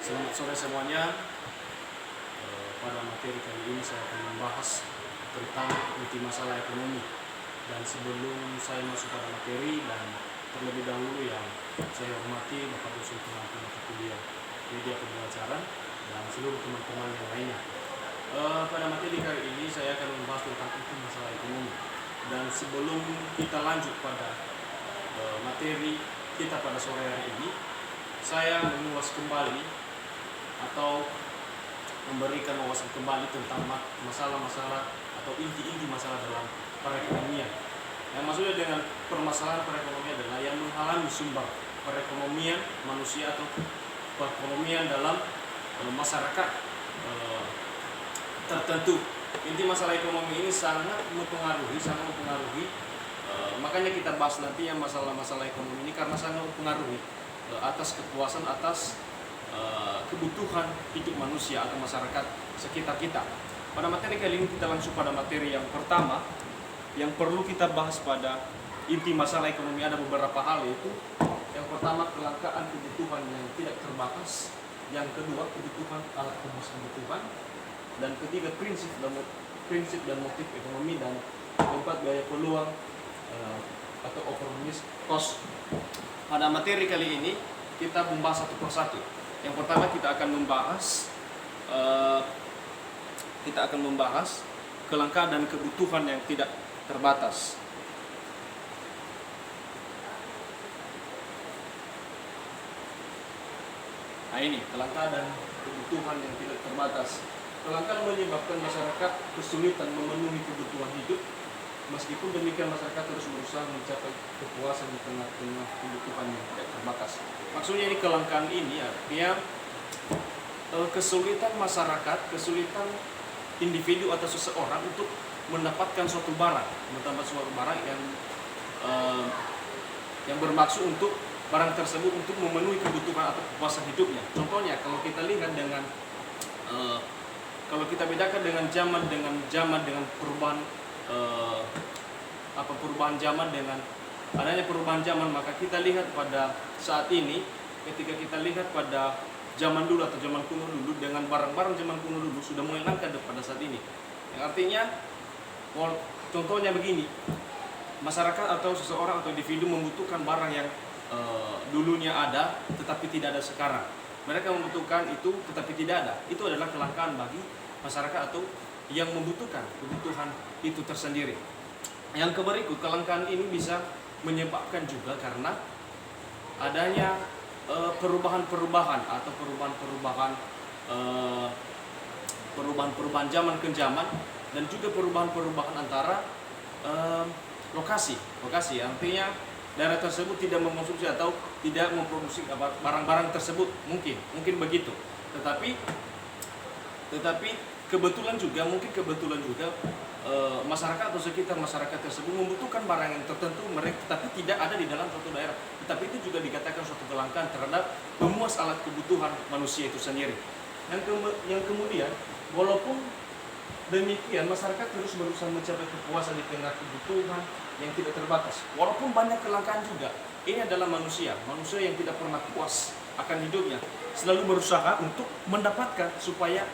Selamat sore semuanya. Pada materi kali ini saya akan membahas tentang inti masalah ekonomi. Dan sebelum saya masuk pada materi dan terlebih dahulu yang saya hormati Bapak Dosen pengampu mata kuliah media pembelajaran dan seluruh teman-teman yang lainnya. Pada materi kali ini saya akan membahas tentang inti masalah ekonomi. Dan sebelum kita lanjut pada materi kita pada sore hari ini, saya mengulas kembali atau memberikan wawasan kembali tentang masalah-masalah atau inti-inti masalah dalam perekonomian. Yang maksudnya dengan permasalahan perekonomian adalah yang menghalangi sumber perekonomian manusia atau perekonomian dalam masyarakat tertentu. Inti masalah ekonomi ini sangat mempengaruhi, makanya kita bahas nanti yang masalah-masalah ekonomi ini karena sangat mempengaruhi atas kepuasan, atas kebutuhan hidup manusia atau masyarakat sekitar kita. Pada materi kali ini kita langsung pada materi yang pertama yang perlu kita bahas pada inti masalah ekonomi. Ada beberapa hal, yaitu yang pertama kelangkaan kebutuhan yang tidak terbatas, yang kedua kebutuhan alat kebutuhan, dan ketiga prinsip dan motif ekonomi, dan keempat gaya peluang atau opportunist cost. Pada materi kali ini kita membahas satu persatu. Yang pertama kita akan membahas kelangkaan dan kebutuhan yang tidak terbatas. Nah, ini kelangkaan dan kebutuhan yang tidak terbatas. Kelangkaan menyebabkan masyarakat kesulitan memenuhi kebutuhan hidup. Meskipun demikian, masyarakat terus berusaha mencapai kepuasan di tengah-tengah kebutuhan yang tidak terbatas. Maksudnya ini kelangkaan ini artinya kesulitan masyarakat, kesulitan individu atau seseorang untuk mendapatkan suatu barang yang bermaksud untuk barang tersebut untuk memenuhi kebutuhan atau kepuasan hidupnya. Contohnya kalau kita lihat dengan kalau kita bedakan dengan perubahan zaman, dengan adanya perubahan zaman, maka kita lihat pada saat ini, ketika kita lihat pada zaman dulu atau zaman kuno dulu, dengan barang-barang zaman kuno dulu sudah mulai langka pada saat ini. Yang artinya, contohnya begini, masyarakat atau seseorang atau individu membutuhkan barang yang dulunya ada tetapi tidak ada sekarang. Mereka membutuhkan itu tetapi tidak ada. Itu adalah kelangkaan bagi masyarakat atau yang membutuhkan kebutuhan itu tersendiri. Yang berikut, kelangkaan ini bisa menyebabkan juga karena adanya perubahan-perubahan atau perubahan zaman ke zaman, dan juga perubahan-perubahan antara lokasi. Artinya daerah tersebut tidak memproduksi atau tidak memproduksi barang-barang tersebut, mungkin begitu. Tetapi kebetulan juga masyarakat atau sekitar masyarakat tersebut membutuhkan barang yang tertentu tapi tidak ada di dalam suatu daerah. Tetapi itu juga dikatakan suatu kelangkaan terhadap memuas alat kebutuhan manusia itu sendiri. Yang kemudian, walaupun demikian, masyarakat terus berusaha mencapai kepuasan di tengah kebutuhan yang tidak terbatas. Walaupun banyak kelangkaan juga, ini adalah manusia yang tidak pernah puas akan hidupnya, selalu berusaha untuk mendapatkan supaya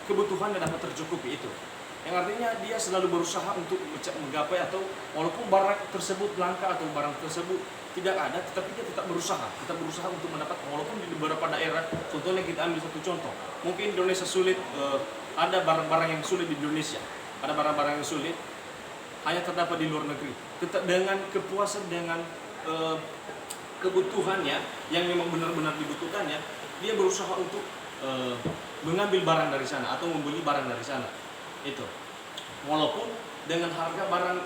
kebutuhannya dapat tercukupi itu. Yang artinya dia selalu berusaha untuk menggapai, atau walaupun barang tersebut langka atau barang tersebut tidak ada, tetapi dia tetap berusaha untuk mendapatkan, walaupun di beberapa daerah. Contohnya kita ambil satu contoh, mungkin Indonesia sulit, ada barang-barang yang sulit di Indonesia, ada barang-barang yang sulit hanya terdapat di luar negeri. Tetap dengan kepuasan, dengan kebutuhannya yang memang benar-benar dibutuhkannya, dia berusaha untuk mengambil barang dari sana atau membeli barang dari sana. Itu walaupun dengan harga barang,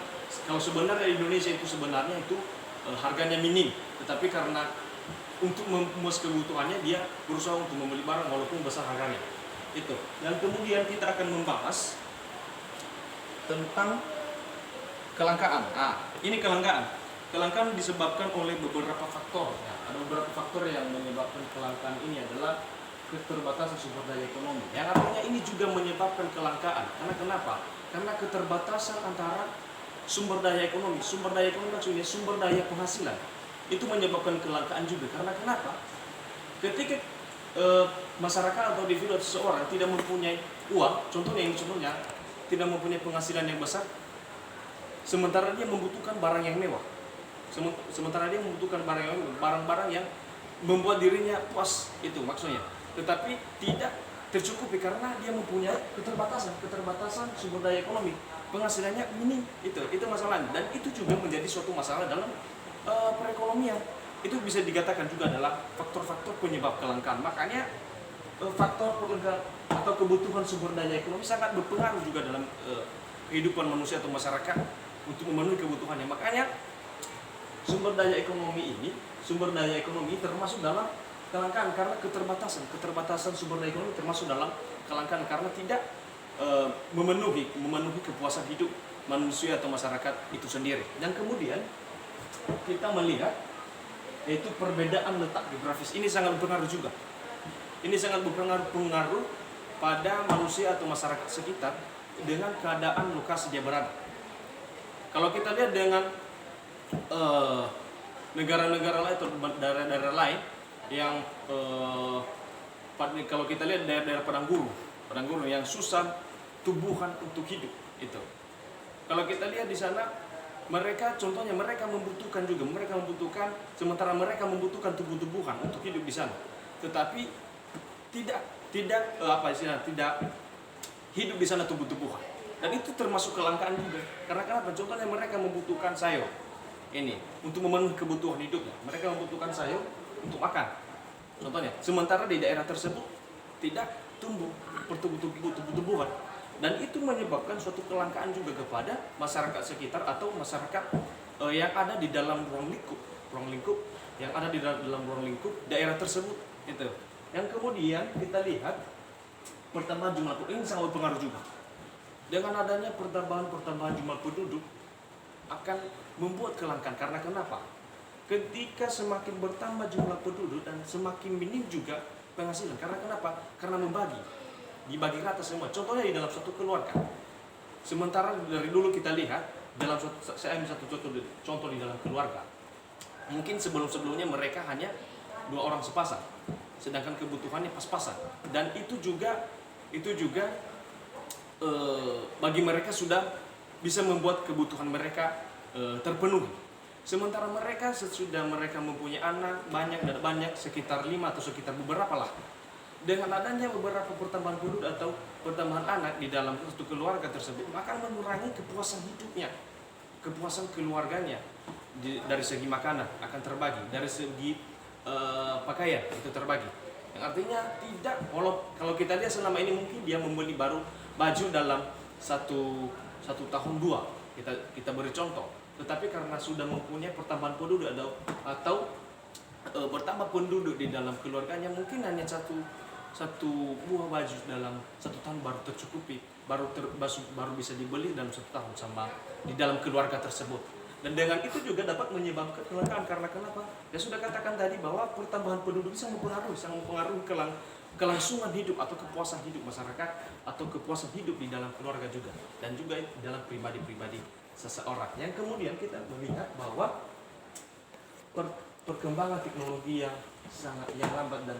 kalau sebenarnya di Indonesia itu sebenarnya itu harganya minim, tetapi karena untuk memuas kebutuhannya dia berusaha untuk membeli barang walaupun besar harganya. Itu. Dan kemudian kita akan membahas tentang kelangkaan. Ini kelangkaan disebabkan oleh beberapa faktor. Ada beberapa faktor yang menyebabkan kelangkaan ini adalah keterbatasan sumber daya ekonomi. Yang artinya ini juga menyebabkan kelangkaan. Karena kenapa? Karena keterbatasan antara sumber daya ekonomi. Sumber daya ekonomi maksudnya sumber daya penghasilan. Itu menyebabkan kelangkaan juga. Karena kenapa? Ketika masyarakat atau individu atau seseorang tidak mempunyai uang, contohnya tidak mempunyai penghasilan yang besar, sementara dia membutuhkan barang yang mewah, sementara dia membutuhkan barang-barang yang membuat dirinya puas, itu maksudnya, tetapi tidak tercukupi karena dia mempunyai keterbatasan sumber daya ekonomi, penghasilannya minim, itu masalahnya. Dan itu juga menjadi suatu masalah dalam perekonomian. Itu bisa dikatakan juga adalah faktor-faktor penyebab kelangkaan. Makanya faktor kelangkaan atau kebutuhan sumber daya ekonomi sangat berpengaruh juga dalam kehidupan manusia atau masyarakat untuk memenuhi kebutuhannya. Makanya sumber daya ekonomi termasuk dalam kelangkaan karena keterbatasan sumber daya ekonomi termasuk dalam kelangkaan karena tidak memenuhi kepuasan hidup manusia atau masyarakat itu sendiri. Dan kemudian kita melihat yaitu perbedaan letak geografis. Ini sangat berpengaruh juga. Ini sangat berpengaruh pada manusia atau masyarakat sekitar dengan keadaan lokasi dia berada. Kalau kita lihat dengan negara-negara lain atau daerah-daerah lain yang kalau kita lihat daerah-daerah padang gurun yang susah tumbuhan untuk hidup itu. Kalau kita lihat di sana mereka membutuhkan sementara mereka membutuhkan tumbuhan untuk hidup di sana, tetapi tidak hidup di sana tumbuhan. Dan itu termasuk kelangkaan juga. Karena kenapa? Contohnya mereka membutuhkan sayur ini untuk memenuhi kebutuhan hidupnya. Mereka membutuhkan sayur untuk makan. Contohnya, sementara di daerah tersebut tidak tumbuh tumbuhan. Dan itu menyebabkan suatu kelangkaan juga kepada masyarakat sekitar atau masyarakat yang ada di dalam ruang lingkup yang ada di dalam ruang lingkup daerah tersebut itu. Yang kemudian kita lihat pertambahan jumlah penduduk ini sangat berpengaruh juga. Dengan adanya pertambahan jumlah penduduk akan membuat kelangkaan. Karena kenapa? Ketika semakin bertambah jumlah penduduk dan semakin minim juga penghasilan. Karena kenapa? Karena dibagi rata semua. Contohnya di dalam suatu keluarga. Sementara dari dulu kita lihat saya ambil satu contoh di dalam keluarga. Mungkin sebelumnya mereka hanya 2 orang sepasang, sedangkan kebutuhannya pas-pasan. Dan itu juga bagi mereka sudah bisa membuat kebutuhan mereka terpenuhi. Sementara sesudah mereka mempunyai anak banyak sekitar 5 atau sekitar beberapa lah. Dengan adanya beberapa pertambahan penduduk atau pertambahan anak di dalam satu keluarga tersebut akan mengurangi kepuasan hidupnya, kepuasan keluarganya. Dari segi makanan akan terbagi, dari segi pakaian itu terbagi. Yang artinya tidak, kalau kita lihat selama ini mungkin dia membeli baju dalam satu tahun 2, kita beri contoh. Tetapi karena sudah mempunyai pertambahan penduduk atau bertambah penduduk di dalam keluarganya, mungkin hanya satu buah baju dalam 1 tahun baru tercukupi, baru bisa dibeli dalam 1 tahun sama di dalam keluarga tersebut. Dan dengan itu juga dapat menyebabkan kelangkaan. Karena kenapa? Ya sudah katakan tadi bahwa pertambahan penduduk sangat mempengaruhi kelangsungan hidup atau kepuasan hidup masyarakat atau kepuasan hidup di dalam keluarga juga, dan juga dalam pribadi seseorang. Yang kemudian kita melihat bahwa perkembangan teknologi yang lambat dan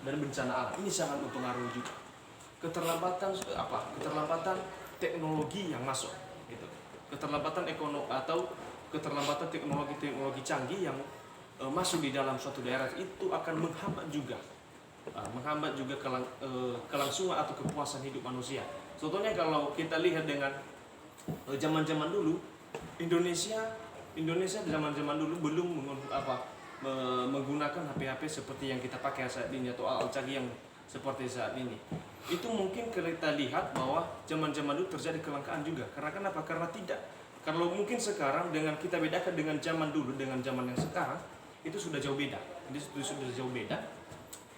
bencana alam ini sangat mempengaruhi juga keterlambatan teknologi yang masuk gitu. Keterlambatan ekonomi atau keterlambatan teknologi canggih yang masuk di dalam suatu daerah itu akan menghambat juga kelangsungan atau kepuasan hidup manusia. Contohnya kalau kita lihat dengan zaman-zaman dulu, Indonesia zaman-zaman dulu belum menggunakan HP seperti yang kita pakai saat ini atau alat canggih yang seperti saat ini. Itu mungkin kita lihat bahwa zaman-zaman dulu terjadi kelangkaan juga. Karena kenapa? Karena kalau mungkin sekarang dengan kita bedakan dengan zaman dulu dengan zaman yang sekarang, itu sudah jauh beda.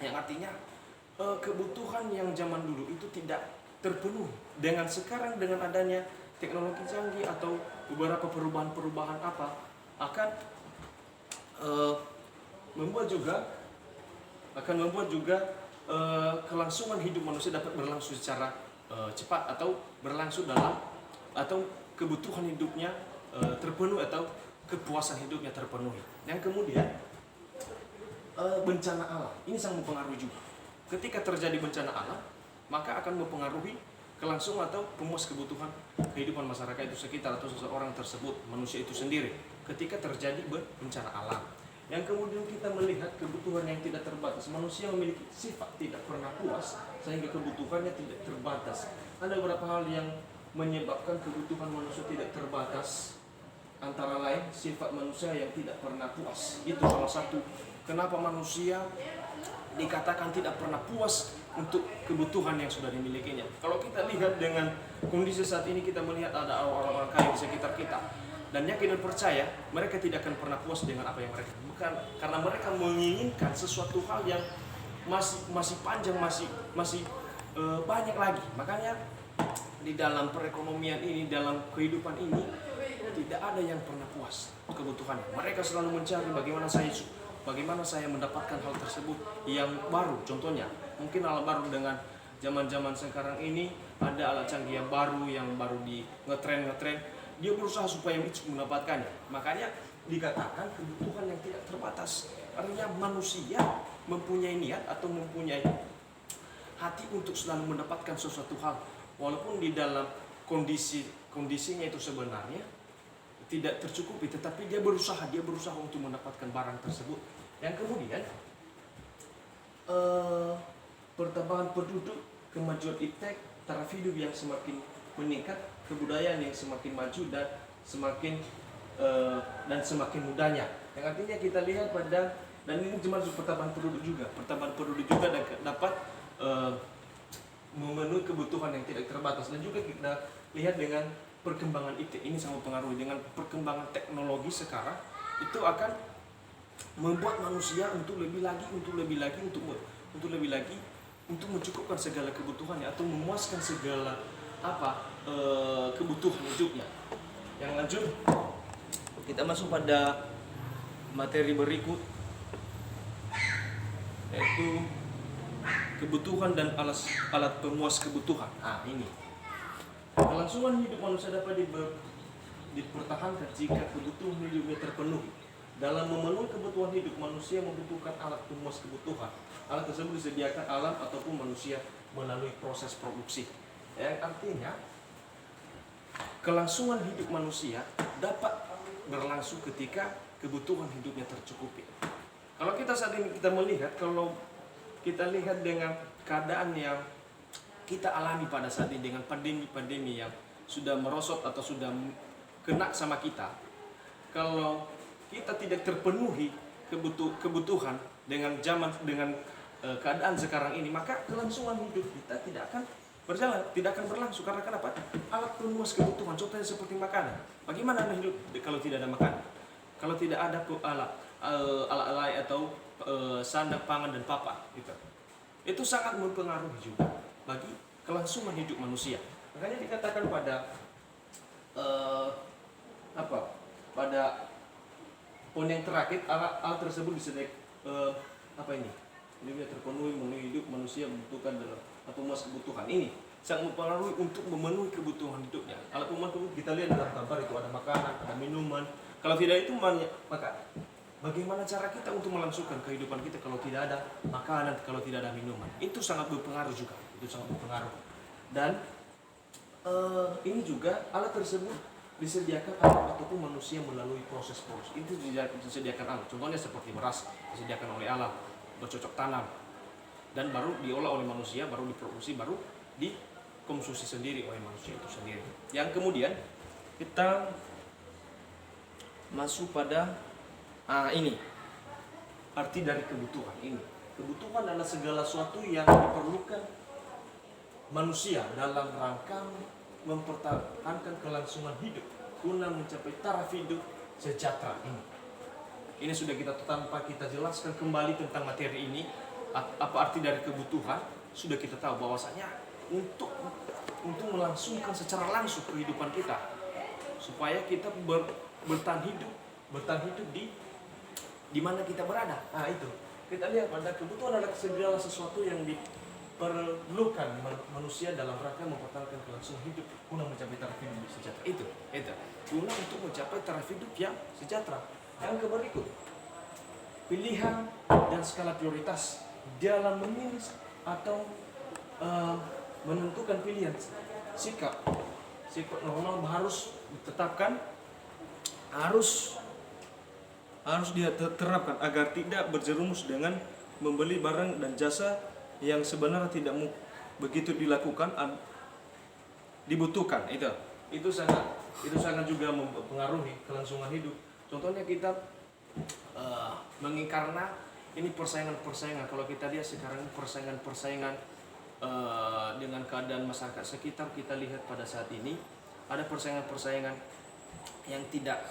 Yang artinya kebutuhan yang zaman dulu itu tidak terpenuhi. Dengan sekarang, dengan adanya teknologi canggih atau beberapa perubahan akan membuat juga kelangsungan hidup manusia dapat berlangsung secara cepat atau berlangsung atau kebutuhan hidupnya terpenuhi atau kepuasan hidupnya terpenuhi. Yang kemudian bencana alam. Ini sangat mempengaruhi juga. Ketika terjadi bencana alam, maka akan mempengaruhi kelangsungan atau pemuas kebutuhan kehidupan masyarakat itu sekitar atau seseorang tersebut, manusia itu sendiri. Ketika terjadi bencana alam, yang kemudian kita melihat kebutuhan yang tidak terbatas. Manusia memiliki sifat tidak pernah puas sehingga kebutuhannya tidak terbatas. Ada beberapa hal yang menyebabkan kebutuhan manusia tidak terbatas. Antara lain sifat manusia yang tidak pernah puas. Itu salah satu kenapa manusia dikatakan tidak pernah puas untuk kebutuhan yang sudah dimilikinya. Kalau kita lihat dengan kondisi saat ini, kita melihat ada orang-orang kaya di sekitar kita, dan yakin dan percaya mereka tidak akan pernah puas dengan apa yang mereka bukan, karena mereka menginginkan sesuatu hal yang masih panjang, masih banyak lagi. Makanya di dalam perekonomian ini, dalam kehidupan ini, tidak ada yang pernah puas kebutuhannya. Mereka selalu mencari bagaimana saya mendapatkan hal tersebut yang baru. Contohnya, mungkin alat baru dengan zaman-zaman sekarang ini, ada alat canggih yang baru di ngetren. Dia berusaha supaya mendapatkannya. Makanya dikatakan kebutuhan yang tidak terbatas. Artinya manusia mempunyai niat atau mempunyai hati untuk selalu mendapatkan sesuatu hal, walaupun di dalam kondisinya itu sebenarnya tidak tercukupi, tetapi dia berusaha untuk mendapatkan barang tersebut. Yang kemudian pertambahan penduduk, kemajuan iptek, taraf hidup yang semakin meningkat, kebudayaan yang semakin maju dan semakin mudahnya. Yang artinya kita lihat dan ini cuma pertambahan penduduk juga dapat memenuhi kebutuhan yang tidak terbatas. Dan juga kita lihat dengan perkembangan IT ini sangat mempengaruhi. Dengan perkembangan teknologi sekarang itu akan membuat manusia untuk lebih lagi untuk mencukupkan segala kebutuhannya atau memuaskan segala kebutuhan hidupnya. Yang lanjut, kita masuk pada materi berikut, yaitu kebutuhan dan alat pemuas kebutuhan. Ini kelangsungan hidup manusia dapat dipertahankan jika kebutuhan hidupnya terpenuhi. Dalam memenuhi kebutuhan hidup, manusia membutuhkan alat pemuas kebutuhan. Alat tersebut disediakan alam ataupun manusia melalui proses produksi. Yang artinya kelangsungan hidup manusia dapat berlangsung ketika kebutuhan hidupnya tercukupi. Kalau kita saat ini kalau kita lihat dengan keadaan yang kita alami pada saat ini, dengan pandemi yang sudah merosot atau sudah kena sama kita, kalau kita tidak terpenuhi kebutuhan dengan keadaan sekarang ini, maka kelangsungan hidup kita tidak akan berlangsung. Karena kenapa? Alat pemuas kebutuhan, contohnya seperti makanan. Bagaimana Anda hidup kalau tidak ada makanan? Kalau tidak ada alat atau sandang, pangan dan papan, gitu. Itu sangat mempengaruhi juga bagi kelangsungan hidup manusia. Makanya dikatakan pada poin yang terakhir, alat tersebut disediakan hidupnya terpenuhi, memenuhi hidup manusia membutuhkan dalam pemuas kebutuhan. Ini sangat mempengaruhi untuk memenuhi kebutuhan hidupnya. Alat pemuas kebutuhan kita lihat dalam gambar itu ada makanan, ada minuman. Kalau tidak itu, maka bagaimana cara kita untuk melangsungkan kehidupan kita kalau tidak ada makanan, kalau tidak ada minuman? Itu sangat berpengaruh juga. Dan ini juga alat tersebut disediakan alat ataupun manusia melalui proses produksi. Itu disediakan alat. Contohnya seperti beras disediakan oleh alam, bercocok tanam, dan baru diolah oleh manusia, baru diproduksi, baru dikonsumsi sendiri oleh manusia itu sendiri. Yang kemudian kita masuk pada ini arti dari kebutuhan ini. Kebutuhan adalah segala sesuatu yang diperlukan manusia dalam rangka mempertahankan kelangsungan hidup guna mencapai taraf hidup sejahtera ini. Ini sudah tanpa kita jelaskan kembali tentang materi ini, apa arti dari kebutuhan, sudah kita tahu bahwasanya untuk melangsungkan secara langsung kehidupan kita, supaya kita bertahan hidup di mana kita berada. Itu kita lihat pada kebutuhan adalah segala sesuatu yang diperlukan manusia dalam rangka mempertahankan kelangsungan hidup guna mencapai taraf hidup sejahtera. Itu guna untuk mencapai taraf hidup yang sejahtera. Yang berikut, pilihan dan skala prioritas dalam memilih atau menentukan pilihan. Sikap normal harus ditetapkan, harus dia terapkan agar tidak berjerumus dengan membeli barang dan jasa yang sebenarnya tidak begitu dibutuhkan. Itu sangat juga mempengaruhi kelangsungan hidup. Contohnya kita karena ini persaingan. Kalau kita lihat sekarang persaingan dengan keadaan masyarakat sekitar, kita lihat pada saat ini ada persaingan yang tidak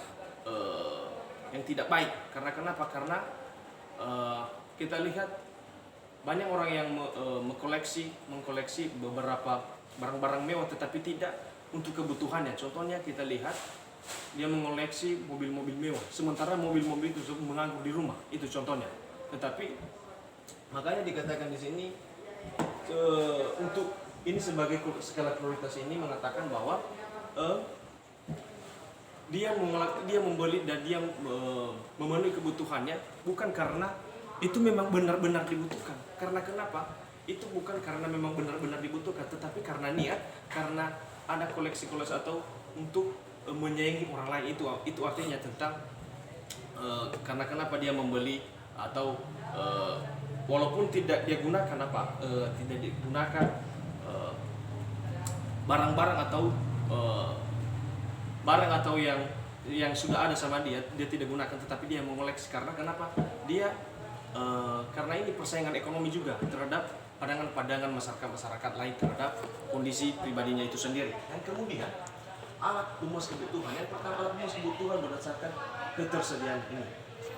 baik. Karena kenapa? Karena kita lihat banyak orang yang mengkoleksi beberapa barang-barang mewah tetapi tidak untuk kebutuhannya. Contohnya kita lihat dia mengoleksi mobil-mobil mewah, sementara mobil-mobil itu menganggur di rumah. Itu contohnya. Tetapi makanya dikatakan di sini untuk ini sebagai skala prioritas ini mengatakan bahwa dia membeli dan dia memenuhi kebutuhannya bukan karena itu memang benar-benar dibutuhkan. Karena kenapa? Itu bukan karena memang benar-benar dibutuhkan, tetapi karena niat, karena ada koleksi-koleksi atau untuk menyayangi orang lain. Itu artinya tentang karena kenapa dia membeli atau walaupun tidak dia gunakan tidak digunakan barang-barang atau barang atau yang sudah ada sama dia tidak gunakan, tetapi dia mengoleksi. Karena kenapa? Dia karena ini persaingan ekonomi juga terhadap pandangan masyarakat lain terhadap kondisi pribadinya itu sendiri. Dan kemudian alat pemuas kebutuhan. Yang pertama, alat pemuas kebutuhan berdasarkan ketersediaan ini.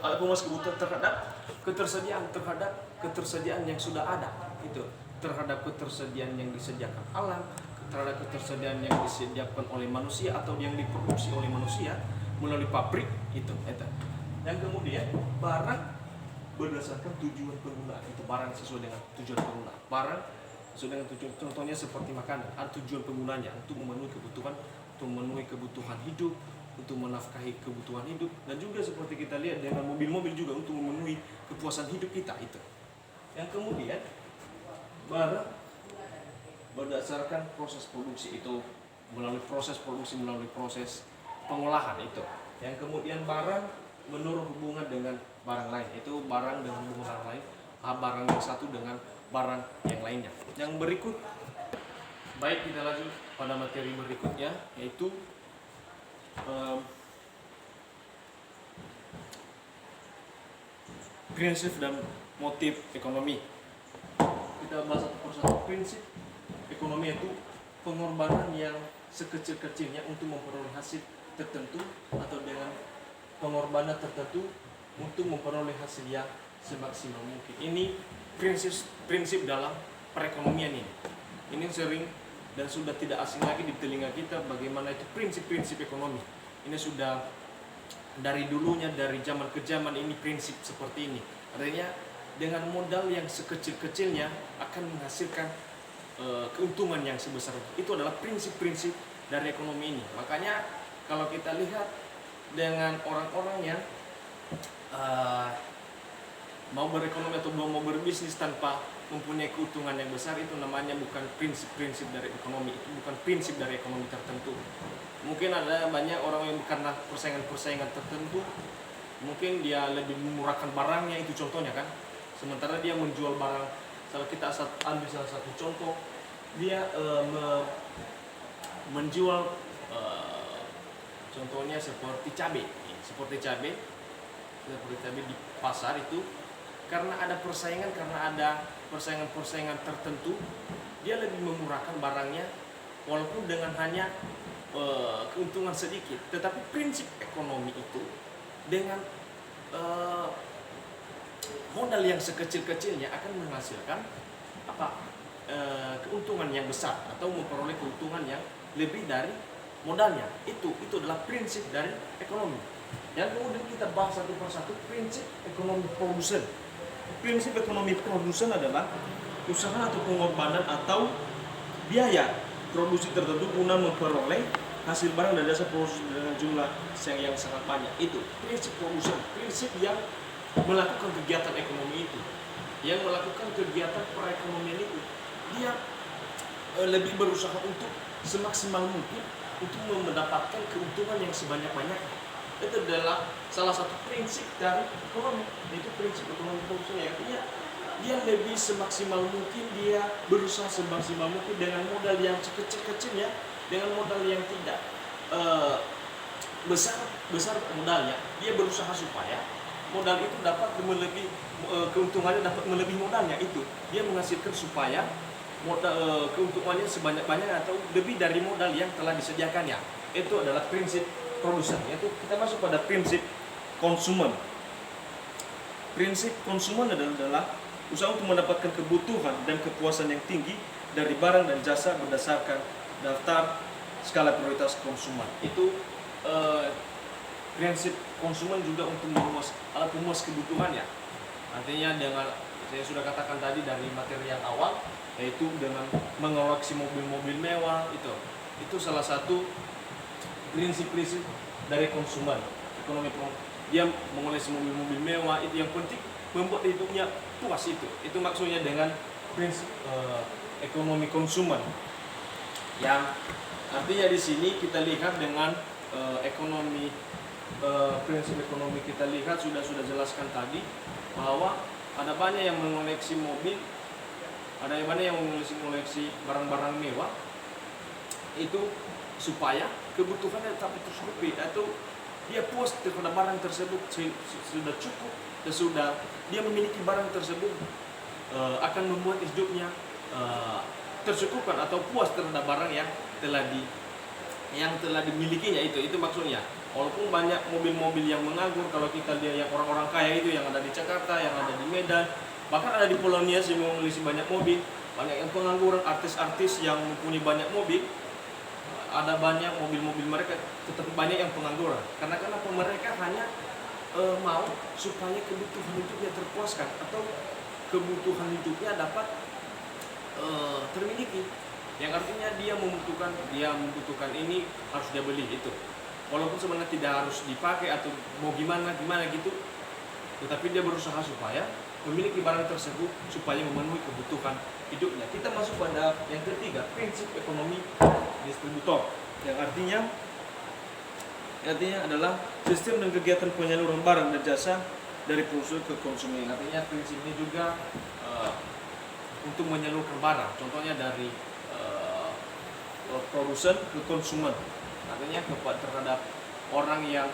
Alat pemuas kebutuhan terhadap ketersediaan yang sudah ada, itu terhadap ketersediaan yang disediakan alam, terhadap ketersediaan yang disediakan oleh manusia atau yang diproduksi oleh manusia melalui pabrik itu. Yang kemudian barang berdasarkan tujuan penggunaan, itu barang sesuai dengan tujuan penggunaan. Barang sesuai dengan tujuan, contohnya seperti makanan, ada tujuan penggunanya untuk memenuhi kebutuhan hidup, untuk menafkahi kebutuhan hidup, dan juga seperti kita lihat dengan mobil-mobil juga untuk memenuhi kepuasan hidup kita itu. Yang kemudian barang berdasarkan proses produksi, itu melalui proses produksi, melalui proses pengolahan itu. Yang kemudian barang menurut hubungan dengan barang lain, itu barang dengan hubungan barang lain, barang yang satu dengan barang yang lainnya. Yang berikut, baik kita lanjut pada materi berikutnya, yaitu prinsip dan motif ekonomi. Kita bahas satu persatu. Prinsip ekonomi itu pengorbanan yang sekecil-kecilnya untuk memperoleh hasil tertentu, atau dengan pengorbanan tertentu untuk memperoleh hasil yang semaksimal mungkin. Ini prinsip dalam perekonomian ini. Ini sering dan sudah tidak asing lagi di telinga kita bagaimana itu prinsip-prinsip ekonomi. Ini sudah dari dulunya, dari zaman ke zaman ini prinsip seperti ini. Artinya dengan modal yang sekecil-kecilnya akan menghasilkan keuntungan yang sebesar itu. Itu adalah prinsip-prinsip dari ekonomi ini. Makanya kalau kita lihat dengan orang-orang yang mau berekonomi atau mau berbisnis tanpa mempunyai keuntungan yang besar, itu namanya bukan prinsip-prinsip dari ekonomi. Itu bukan prinsip dari ekonomi tertentu. Mungkin ada banyak orang yang karena persaingan tertentu, mungkin dia lebih memurahkan barangnya, itu contohnya kan. Sementara dia menjual barang, kalau kita ambil salah satu contoh, dia menjual contohnya seperti cabai di pasar itu, karena ada persaingan tertentu, dia lebih memurahkan barangnya walaupun dengan hanya keuntungan sedikit. Tetapi prinsip ekonomi itu dengan modal yang sekecil-kecilnya akan menghasilkan keuntungan yang besar atau memperoleh keuntungan yang lebih dari modalnya. Itu adalah prinsip dari ekonomi. Yang kemudian kita bahas satu persatu prinsip ekonomi produsen. Prinsip ekonomi produsen adalah usaha atau pengorbanan atau biaya produksi tertentu guna memperoleh hasil barang dan jasa produksi dengan jumlah yang sangat banyak. Itu prinsip produsen, prinsip yang melakukan kegiatan ekonomi itu, yang melakukan kegiatan perekonomian itu, dia lebih berusaha untuk semaksimal mungkin untuk mendapatkan keuntungan yang sebanyak-banyaknya. Itu adalah salah satu prinsip dari ekonomi, yaitu prinsip ekonomi produksinya. Artinya dia lebih semaksimal mungkin, dia berusaha semaksimal mungkin dengan modal yang kecil-kecilnya, dengan modal yang tidak besar modalnya, dia berusaha supaya modal itu dapat melebihi keuntungannya, dapat melebihi modalnya. Itu dia menghasilkan supaya modal keuntungannya sebanyak-banyaknya atau lebih dari modal yang telah disediakannya. Itu adalah prinsip produsen. Yaitu kita masuk pada prinsip konsumen. Prinsip konsumen adalah usaha untuk mendapatkan kebutuhan dan kepuasan yang tinggi dari barang dan jasa berdasarkan daftar skala prioritas konsumen. Itu prinsip konsumen juga untuk alat pemuas kebutuhannya. Artinya dengan saya sudah katakan tadi dari materi yang awal, yaitu dengan mengoleksi mobil-mobil mewah, itu salah satu prinsip-prinsip dari konsumen ekonomi. Dia mengoleksi mobil-mobil mewah, itu yang penting membuat hidupnya puas. Itu maksudnya dengan prinsip ekonomi konsumen, yang artinya di sini kita lihat dengan ekonomi prinsip ekonomi kita lihat sudah jelaskan tadi bahwa ada banyak yang mengoleksi mobil, ada yang banyak yang mengoleksi barang-barang mewah itu supaya kebutuhannya tetap tercukupi atau dia puas terhadap barang tersebut sudah cukup dan sudah dia memiliki barang tersebut akan membuat hidupnya tercukupkan atau puas terhadap barang yang telah dimilikinya. Itu maksudnya. Walaupun banyak mobil-mobil yang menganggur, kalau kita lihat yang orang-orang kaya itu yang ada di Jakarta, yang ada di Medan, bahkan ada di Pulau Nias yang memiliki banyak mobil, banyak yang pengangguran, artis-artis yang mempunyai banyak mobil, ada banyak mobil-mobil mereka, tetapi banyak yang pengangguran. Karena kenapa? Mereka hanya mau supaya kebutuhan hidupnya terpuaskan atau kebutuhan hidupnya dapat termiliki. Yang artinya dia membutuhkan ini harus dia beli itu. Walaupun sebenarnya tidak harus dipakai atau mau gimana gitu, tetapi dia berusaha supaya memiliki barang tersebut supaya memenuhi kebutuhan hidupnya. Kita masuk pada yang ketiga, prinsip ekonomi distributor, yang artinya adalah sistem dan kegiatan penyaluran barang dan jasa dari produsen ke konsumen. Artinya prinsip ini juga untuk menyalurkan barang, contohnya dari produsen ke konsumen. Artinya terhadap orang yang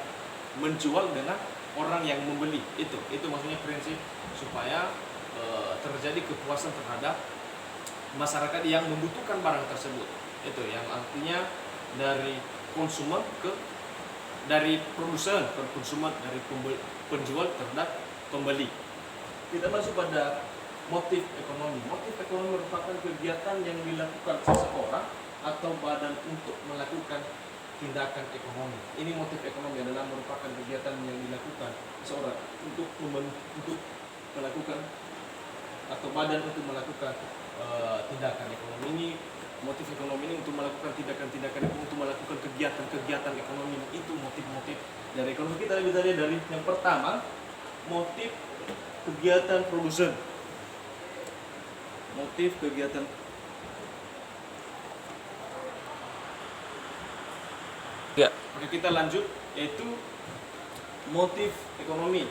menjual dengan orang yang membeli. Itu maksudnya prinsip supaya terjadi kepuasan terhadap masyarakat yang membutuhkan barang tersebut. Itu yang artinya dari konsumen dari produsen ke konsumen, dari penjual terhadap pembeli. Kita masuk pada motif ekonomi. Motif ekonomi merupakan kegiatan yang dilakukan seseorang atau badan untuk melakukan tindakan ekonomi. Ini motif ekonomi adalah merupakan kegiatan yang dilakukan seorang untuk melakukan atau badan untuk melakukan tindakan ekonomi. Ini motif ekonomi ini untuk melakukan tindakan-tindakan ekonomi, untuk melakukan kegiatan-kegiatan ekonomi. Itu motif-motif dari ekonomi. Kita bisa lihat dari yang pertama, motif kegiatan produsen. Motif kegiatan Ya. Oke, kita lanjut, yaitu motif ekonomi.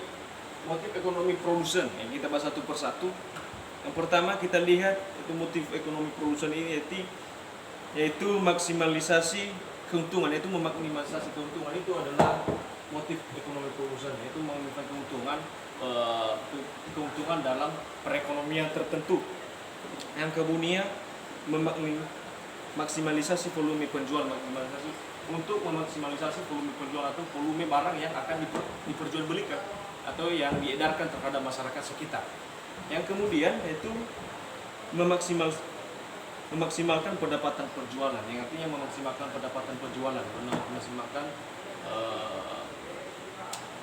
Motif ekonomi produsen yang kita bahas satu persatu. Yang pertama kita lihat itu motif ekonomi produsen ini yaitu maksimalisasi keuntungan. Yaitu memaksimalisasi keuntungan itu adalah motif ekonomi produsen, yaitu menginginkan keuntungan dalam perekonomian tertentu. Yang kemudian maksimalisasi volume penjualan, untuk memaksimalisasi volume penjualan atau volume barang yang akan diperjualbelikan atau yang diedarkan terhadap masyarakat sekitar. Yang kemudian yaitu memaksimalkan pendapatan penjualan, yang artinya memaksimalkan pendapatan penjualan, memaksimalkan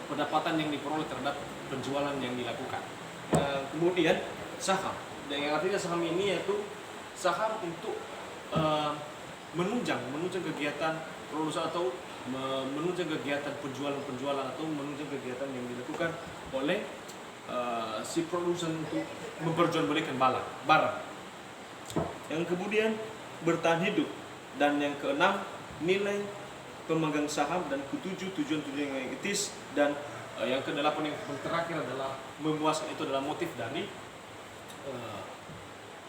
pendapatan yang diperoleh terhadap penjualan yang dilakukan. Kemudian saham, dan yang artinya saham ini yaitu saham untuk menunjang kegiatan produsen atau menunjang kegiatan penjualan atau menunjang kegiatan yang dilakukan oleh si produsen untuk memperjualbelikan barang. Yang kemudian bertahan hidup, dan yang keenam nilai pemegang saham, dan ketujuh tujuan yang etis, dan yang kedelapan yang terakhir adalah memuaskan. Itu adalah motif dari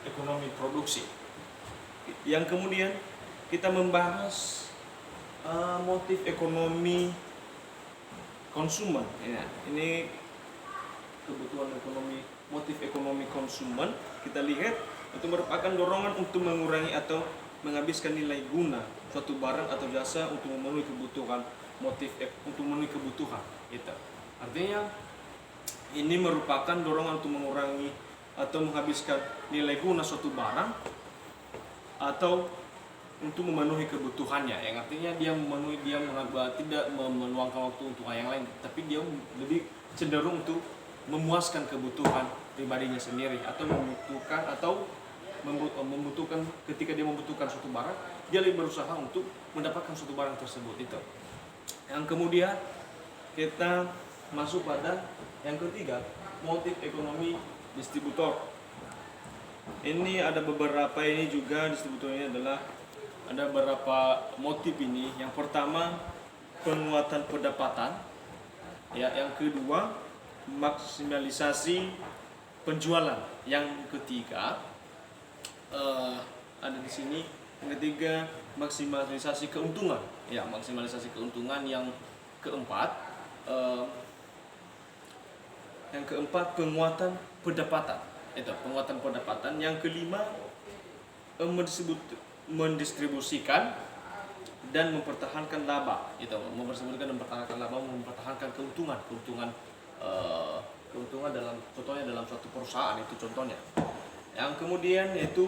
ekonomi produksi. Yang kemudian kita membahas motif ekonomi konsumen. Ya, ini kebutuhan ekonomi, motif ekonomi konsumen. Kita lihat itu merupakan dorongan untuk mengurangi atau menghabiskan nilai guna suatu barang atau jasa untuk memenuhi kebutuhan, untuk memenuhi kebutuhan itu. Artinya ini merupakan dorongan untuk mengurangi atau menghabiskan nilai guna suatu barang atau untuk memenuhi kebutuhannya, yang artinya dia tidak meluangkan waktu untuk hal yang lain, tapi dia lebih cenderung untuk memuaskan kebutuhan pribadinya sendiri, atau membutuhkan ketika dia membutuhkan suatu barang, dia lebih berusaha untuk mendapatkan suatu barang tersebut itu. Yang kemudian kita masuk pada yang ketiga, motif ekonomi distributor. Ini ada beberapa, ini juga distributor ini adalah ada beberapa motif ini. Yang pertama, penguatan pendapatan. Ya, yang kedua, maksimalisasi penjualan. Yang ketiga, ada di sini. Yang ketiga, maksimalisasi keuntungan. Ya, maksimalisasi keuntungan. Yang keempat, penguatan pendapatan. Itu penguatan pendapatan. Yang kelima, mendistribusikan dan mempertahankan laba. Itu mempertahankan dan mempertahankan laba, mempertahankan keuntungan dalam, contohnya dalam suatu perusahaan, itu contohnya. Yang kemudian yaitu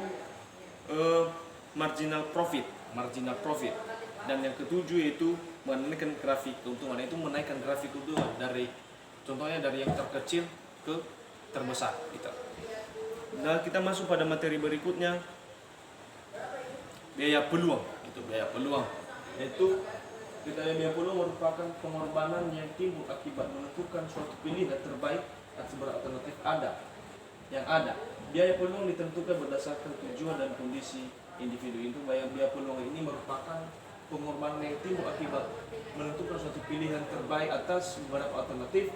marginal profit. Dan yang ketujuh yaitu menaikkan grafik keuntungan, yaitu menaikkan grafik keuntungan dari, contohnya dari yang terkecil ke terbesar gitu. Nah, kita masuk pada materi berikutnya, biaya peluang. Yaitu biaya peluang merupakan pengorbanan yang timbul akibat menentukan suatu pilihan terbaik atas alternatif yang ada. Biaya peluang ditentukan berdasarkan tujuan dan kondisi individu. Itu biaya peluang ini merupakan pengorbanan yang timbul akibat menentukan suatu pilihan terbaik atas beberapa alternatif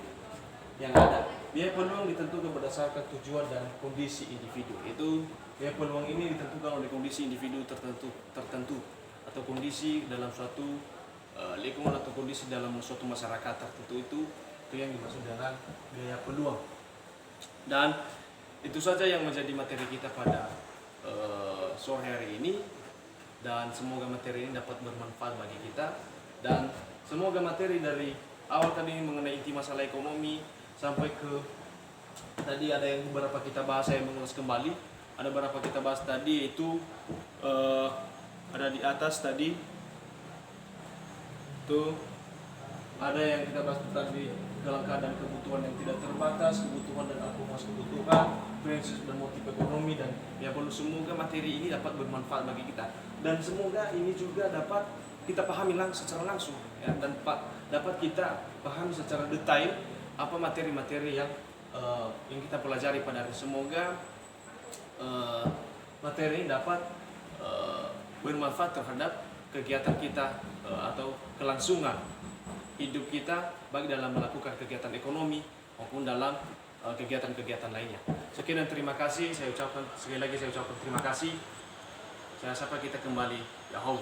yang ada. Biaya peluang ditentukan berdasarkan tujuan dan kondisi individu. Itu biaya peluang ini ditentukan oleh kondisi individu tertentu atau kondisi dalam suatu lingkungan atau kondisi dalam suatu masyarakat tertentu. Itu yang dimaksud dengan biaya peluang. Dan itu saja yang menjadi materi kita pada sore hari ini, dan semoga materi ini dapat bermanfaat bagi kita, dan semoga materi dari awal tadi mengenai inti masalah ekonomi sampai ke tadi ada yang beberapa kita bahas, saya mengulas kembali. Ada beberapa kita bahas tadi, yaitu ada di atas tadi tuh, ada yang kita bahas tadi dalam keadaan kebutuhan yang tidak terbatas, kebutuhan dan akumulasi kebutuhan, prinsip dan motif ekonomi, dan ya perlu. Semoga materi ini dapat bermanfaat bagi kita, dan semoga ini juga dapat kita pahami secara langsung, ya, dan dapat kita pahami secara detail apa materi-materi yang kita pelajari pada hari. Semoga materi ini dapat bermanfaat terhadap kegiatan kita atau kelangsungan hidup kita, baik dalam melakukan kegiatan ekonomi maupun dalam kegiatan-kegiatan lainnya. Sekian dan terima kasih. Sekali lagi saya ucapkan terima kasih. Saya sapa kita kembali. Yahoo.